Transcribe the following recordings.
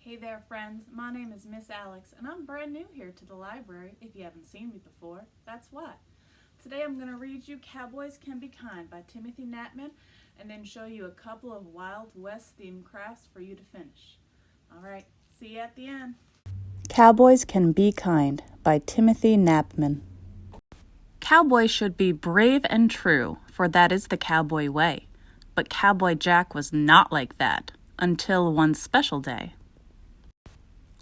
Hey there friends, my name is Miss Alex and I'm brand new here to the library. If you haven't seen me before, that's why. Today I'm going to read you Cowboys Can Be Kind by Timothy Knapman and then show you a couple of Wild West themed crafts for you to finish. Alright, see you at the end. Cowboys Can Be Kind by Timothy Knapman. Cowboys should be brave and true, for that is the cowboy way. But Cowboy Jack was not like that, until one special day.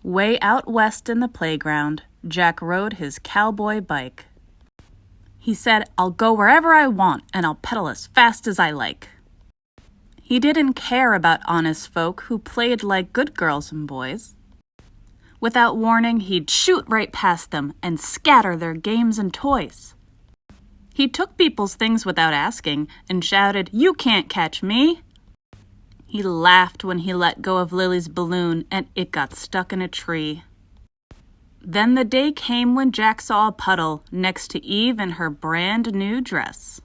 Way out west in the playground, Jack rode his cowboy bike. He said, "I'll go wherever I want, and I'll pedal as fast as I like." He didn't care about honest folk who played like good girls and boys. Without warning, he'd shoot right past them and scatter their games and toys. He took people's things without asking and shouted, "You can't catch me!" He laughed when he let go of Lily's balloon and it got stuck in a tree. Then the day came when Jack saw a puddle next to Eve in her brand new dress.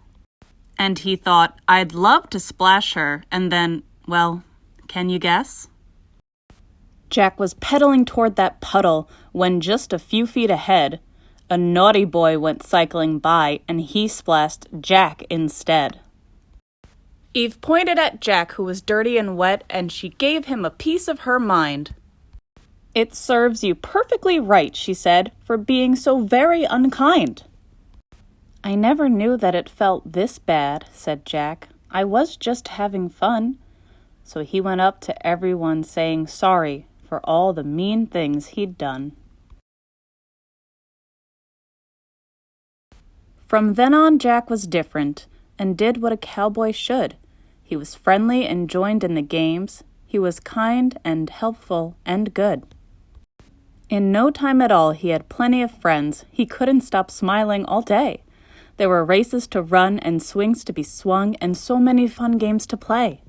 And he thought, "I'd love to splash her," and then, well, can you guess? Jack was pedaling toward that puddle when just a few feet ahead, a naughty boy went cycling by and he splashed Jack instead. Eve pointed at Jack, who was dirty and wet, and she gave him a piece of her mind. "It serves you perfectly right," she said, "for being so very unkind." "I never knew that it felt this bad," said Jack. "I was just having fun." So he went up to everyone saying sorry for all the mean things he'd done. From then on, Jack was different and did what a cowboy should. He was friendly and joined in the games. He was kind and helpful and good. In no time at all, he had plenty of friends. He couldn't stop smiling all day. There were races to run and swings to be swung and so many fun games to play.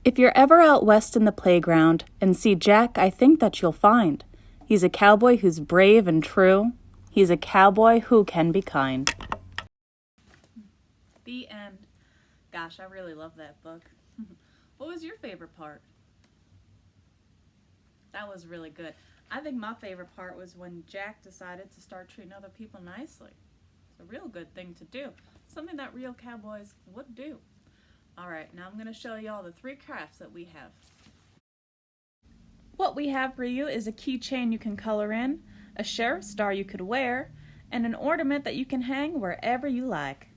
If you're ever out west in the playground and see Jack, I think that you'll find he's a cowboy who's brave and true. He's a cowboy who can be kind. The end. Gosh, I really love that book. What was your favorite part? That was really good. I think my favorite part was when Jack decided to start treating other people nicely. It's a real good thing to do. Something that real cowboys would do. Alright, now I'm going to show you all the 3 crafts that we have. What we have for you is a keychain you can color in, a sheriff's star you could wear, and an ornament that you can hang wherever you like.